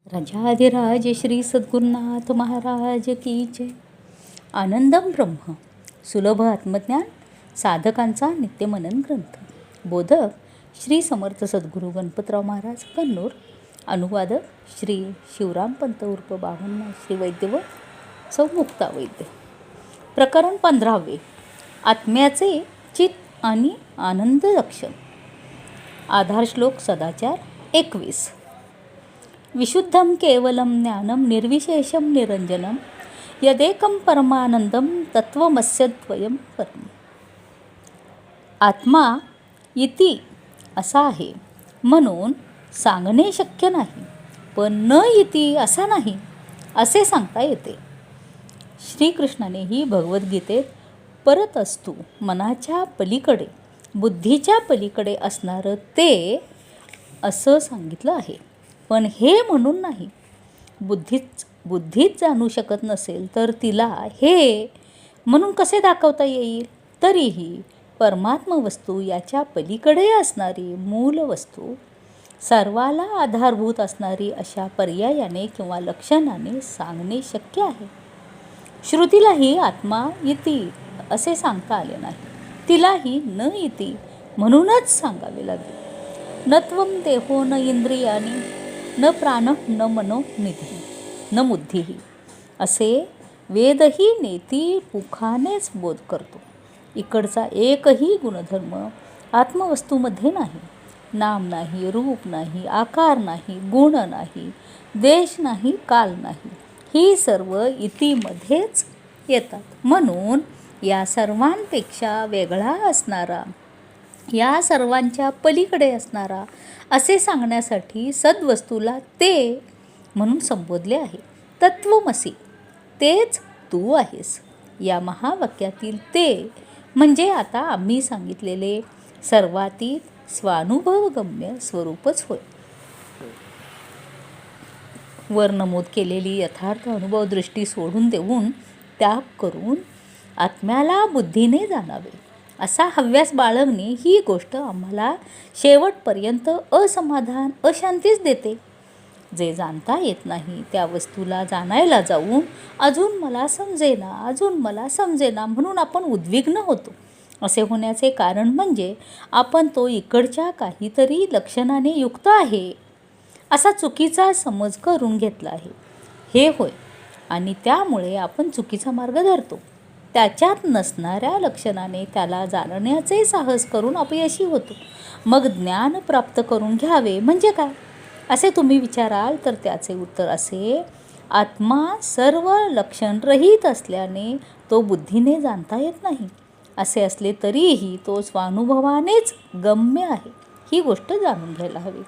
राजाधिराज श्री सद्गुरुनाथ महाराज की जय. आनंदम ब्रह्म सुलभ आत्मज्ञान साधकांचा नित्यमनन ग्रंथ. बोधक श्री समर्थ सद्गुरू गणपतराव महाराज कन्नूर. अनुवादक श्री शिवराम पंत उर्फ बावन्न श्री वैद्य व सौ मुक्ता वैद्य. प्रकरण 15. आत्म्याचे चित्त आणि आनंद लक्षण. आधार श्लोक सदाचार 21. विशुद्धं केवलं ज्ञानं निर्विशेषं निरंजनं यदेकं परमानंदं तत्त्वमस्यद्वयं परम. आत्मा इति असा आहे म्हणून सांगणे शक्य नाही, पण न इति असा नाही असे सांगता येते. श्रीकृष्णानेही भगवद्गीतेत परतस्तु मनाच्या पलीकडे बुद्धीच्या पलीकडे असणारं ते असं सांगितलं आहे. पण हे म्हणून नाही. बुद्धीच जाणू शकत नसेल तर तिला हे म्हणून कसे दाखवता येईल. तरीही परमात्म वस्तू याच्या पलीकडे असणारी मूल वस्तू सर्वाला आधारभूत असणारी अशा पर्यायाने किंवा लक्षणाने सांगणे शक्य आहे. श्रुतीलाही आत्मा इति असे सांगता आले नाही, तिलाही न इति म्हणूनच सांगावे लागले. न त्वं देहो न इंद्रियानी न प्राण न मनो निधी न बुद्धिही असे वेदही नेती पुखानेच बोध करतो. इकडचा एकही गुणधर्म आत्मवस्तूमध्ये नाही. नाम नाही, रूप नाही, आकार नाही, गुण नाही, देश नाही, काल नाही, ही सर्व इतिमध्येच येतात. म्हणून या सर्वांपेक्षा वेगळा असणारा, या सर्वांच्या पलीकडे असणारा असे सांगण्यासाठी सद्वस्तूला ते म्हणून संबोधले आहे. तत्त्वमसी तेच तू आहेस या महावाक्यातील ते म्हणजे आता आम्ही सांगितलेले सर्वातीत स्वानुभवगम्य स्वरूपच होय. वर नमूद केलेली यथार्थ अनुभव दृष्टी सोडून देऊन त्याग करून आत्म्याला बुद्धीने जाणावे असा हव्यास बाळगणे ही गोष्ट आम्हाला शेवटपर्यंत असमाधान अशांतीच देते. जे जाणता येत नाही त्या वस्तूला जाणायला जाऊन अजून मला समजेना म्हणून आपण उद्विग्न होतो. असे होण्याचे कारण म्हणजे आपण तो इकडच्या काहीतरी लक्षणाने युक्त आहे असा चुकीचा समज करून घेतला आहे. हे होय, आणि त्यामुळे आपण चुकीचा मार्ग धरतो. त्याच्यात नसणाऱ्या लक्षणाने त्याला जाणण्याचे साहस करून अपयशी होतो. मग ज्ञान प्राप्त करून घ्यावे म्हणजे काय असे तुम्ही विचाराल तर त्याचे उत्तर असे: आत्मा सर्व लक्षणरहित असल्याने तो बुद्धीने जाणता येत नाही. असे असले तरीही तो स्वानुभवानेच गम्य आहे ही गोष्ट जाणून घ्यायला हवी.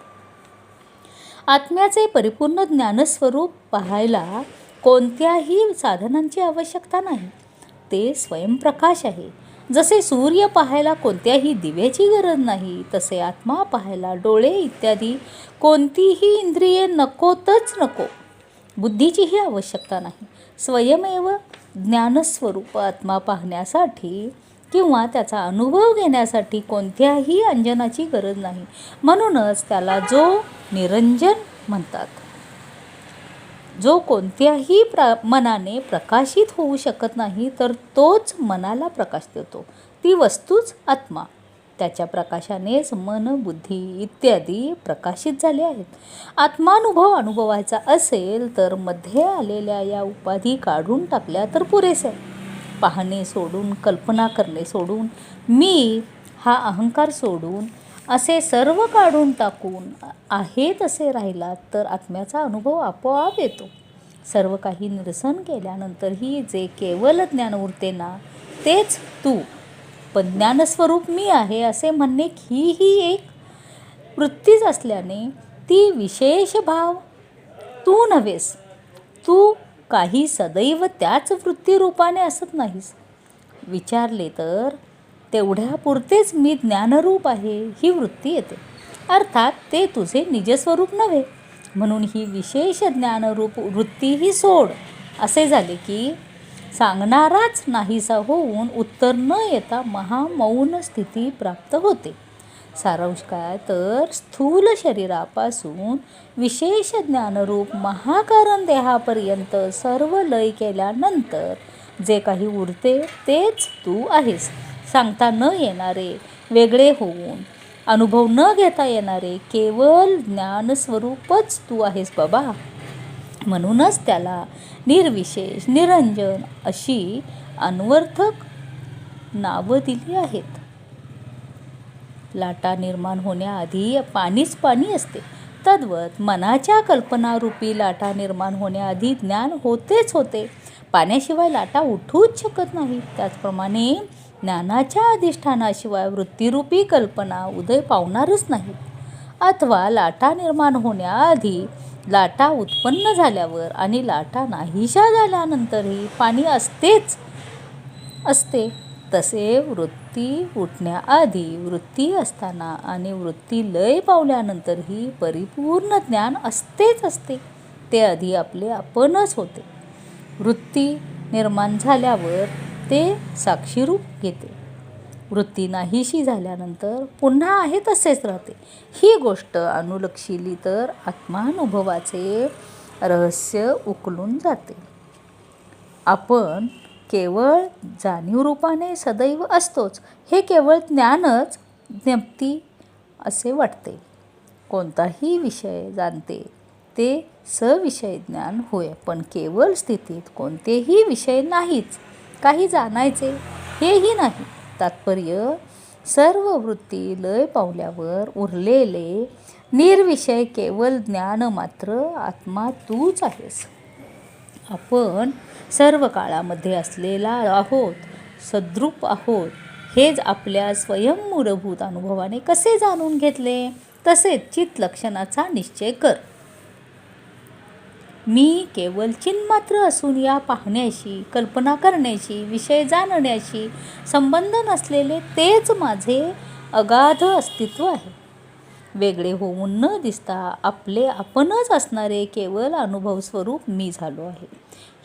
आत्म्याचे परिपूर्ण ज्ञानस्वरूप पाहायला कोणत्याही साधनांची आवश्यकता नाही. ते स्वयंप्रकाश आहे. जसे सूर्य पाहायला कोणत्याही दिव्याची गरज नाही, तसे आत्मा पाहायला डोळे इत्यादी कोणतीही इंद्रिये नकोतच नको. बुद्धीचीही आवश्यकता नाही. स्वयमेव ज्ञानस्वरूप आत्मा पाहण्यासाठी किंवा त्याचा अनुभव घेण्यासाठी कोणत्याही अंजनाची गरज नाही. म्हणूनच त्याला जो निरंजन म्हणतात, जो कोणत्याही मनाने प्रकाशित होऊ शकत नाही तर तोच मनाला प्रकाश देतो. ती वस्तूच आत्मा. त्याच्या प्रकाशानेच मन, बुद्धी इत्यादी प्रकाशित झाले आहेत. आत्मानुभव अनुभवायचा असेल तर मध्ये आलेल्या या उपाधी काढून टाकल्या तर पुरेसे. पाहणे सोडून, कल्पना करणे सोडून, मी हा अहंकार सोडून असे सर्व काढून टाकून आहे तसे राहिला तर आत्म्याचा अनुभव आपोआप येतो. सर्व काही निरसन केल्यानंतरही जे केवल ज्ञान उरते ना तेच तू. पण ज्ञानस्वरूप मी आहे असे म्हणणे ही एक वृत्तीच असल्याने ती विशेष भाव तू नव्हेस. तू काही सदैव त्याच वृत्तीरूपाने असत नाहीस. विचारले तर तेवढ्यापुरतेच मी ज्ञानरूप आहे ही वृत्ती येते. अर्थात ते तुझे निजस्वरूप नव्हे. म्हणून ही विशेष ज्ञानरूप वृत्तीही सोड असे झाले की सांगणाराच नाहीसा होऊन उत्तर न येता महामौन स्थिती प्राप्त होते. सारांश काय तर स्थूल शरीरापासून विशेष ज्ञानरूप महाकारण देहापर्यंत सर्व लय केल्यानंतर जे काही उरते तेच तू आहेस. सांगता न येणारे, वेगळे होऊन अनुभव न घेता येणारे केवळ ज्ञानस्वरूपच तू आहेस बाबा. म्हणूनच त्याला निर्विशेष, निरंजन अशी अनर्थक नावं दिली आहेत. लाटा निर्माण होण्याआधी पाणीच पाणी असते. तद्वत मनाच्या कल्पनारूपी लाटा निर्माण होण्याआधी ज्ञान होतेच होते. पाण्याशिवाय लाटा उठूच शकत नाही. त्याचप्रमाणे ज्ञानाच्या अधिष्ठानाशिवाय वृत्तीरूपी कल्पना उदय पावणारच नाहीत. अथवा लाटा निर्माण होण्याआधी, लाटा उत्पन्न झाल्यावर आणि लाटा नाहीशा झाल्यानंतरही पाणी असतेच असते. तसे वृत्ती उठण्याआधी, वृत्ती असताना आणि वृत्ती लय पावल्यानंतरही परिपूर्ण ज्ञान असतेच असते. ते आधी आपले आपणच होते. वृत्ती निर्माण झाल्यावर ते साक्षीरूप घेते. वृत्ती नाहीशी झाल्यानंतर पुन्हा आहे तसेच राहते. ही गोष्ट अनुलक्षिली तर आत्मानुभवाचे रहस्य उकलून जाते. आपण केवळ जाणीवरूपाने सदैव असतोच हे केवळ ज्ञानच ज्ञप्ती असे वाटते. कोणताही विषय जाणते ते सविषय ज्ञान होय. पण केवळ स्थितीत कोणतेही विषय नाहीच, काही जाणायचे हेही नाही. तात्पर्य सर्व वृत्ती लय पावल्यावर उरलेले निर्विषय केवळ ज्ञान मात्र आत्मा तूच आहेस. आपण सर्व काळामध्ये असलेला आहोत, सद्रूप आहोत. हेच आपल्या स्वयंमूलभूत अनुभवाने कसे जाणून घेतले? तसेच चित्लक्षणाचा निश्चय कर. मी केवळ चिन्मात्र असून या पाहण्याशी, कल्पना करण्याशी, विषय जाणण्याशी संबंध नसलेले तेच माझे अगाध अस्तित्व आहे. वेगळे होऊन न दिसता आपले आपणच असणारे केवळ अनुभवस्वरूप मी झालो आहे.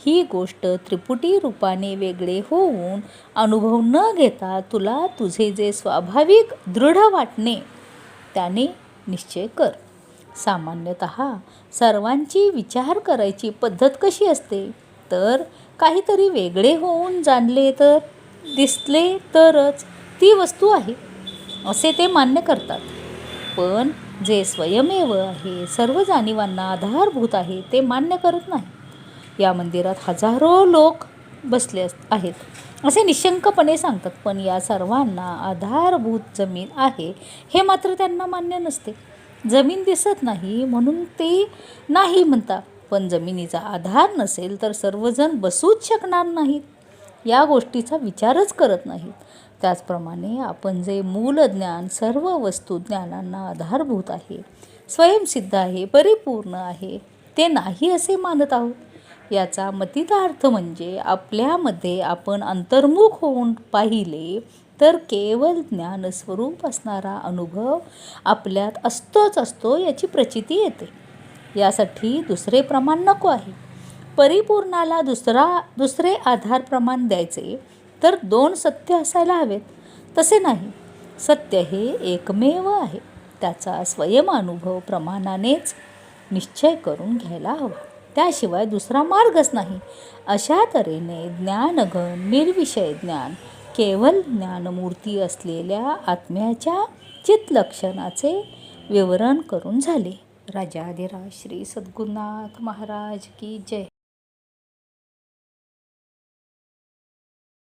ही गोष्ट त्रिपुटी रूपाने वेगळे होऊन अनुभव न घेता तुला तुझे जे स्वाभाविक दृढ वाटणे त्याने निश्चय कर. सामान्यतः सर्वांची विचार करायची पद्धत कशी असते तर काहीतरी वेगळे होऊन जाणले तर, दिसले तरच ती वस्तू आहे असे ते मान्य करतात. पण जे स्वयमेव आहे, सर्व जाणीवांना आधारभूत आहे ते मान्य करत नाही. या मंदिरात हजारो लोक बसले आहेत असे निशंकपणे सांगतात. पण या सर्वांना आधारभूत जमीन आहे हे मात्र त्यांना मान्य नसते. जमीन दिसत नाही म्हणून ते नाही म्हणतात. पण जमिनीचा आधार नसेल तर सर्वजण बसूच शकणार नाहीत. या गोष्टीचा विचारच करत नाहीत. त्याचप्रमाणे आपण जे मूल ज्ञान सर्व वस्तू ज्ञानांना आधारभूत आहे, स्वयंसिद्ध आहे, परिपूर्ण आहे ते नाही असे मानत आहोत. याचा मतितार्थ म्हणजे आपल्यामध्ये आपण अंतर्मुख होऊन पाहिले तर केवळ ज्ञानस्वरूप असणारा अनुभव आपल्यात असतोच असतो याची प्रचिती येते. यासाठी दुसरे प्रमाण नको आहे. परिपूर्णाला दुसरे आधार प्रमाण द्यायचे तर दोन सत्य असायला हवेत. तसे नाही. सत्य हे एकमेव आहे. त्याचा स्वयंअनुभव प्रमाणानेच निश्चय करून घ्यायला हवा. त्याशिवाय दुसरा मार्गच नाही. अशा तऱ्हेने ज्ञानघन निर्विषय ज्ञान केवळ ज्ञानमूर्ती असलेल्या आत्म्याच्या चित्लक्षणाचे विवरण करून झाले. राजाधिराज श्री सद्गुरुनाथ महाराज की जय.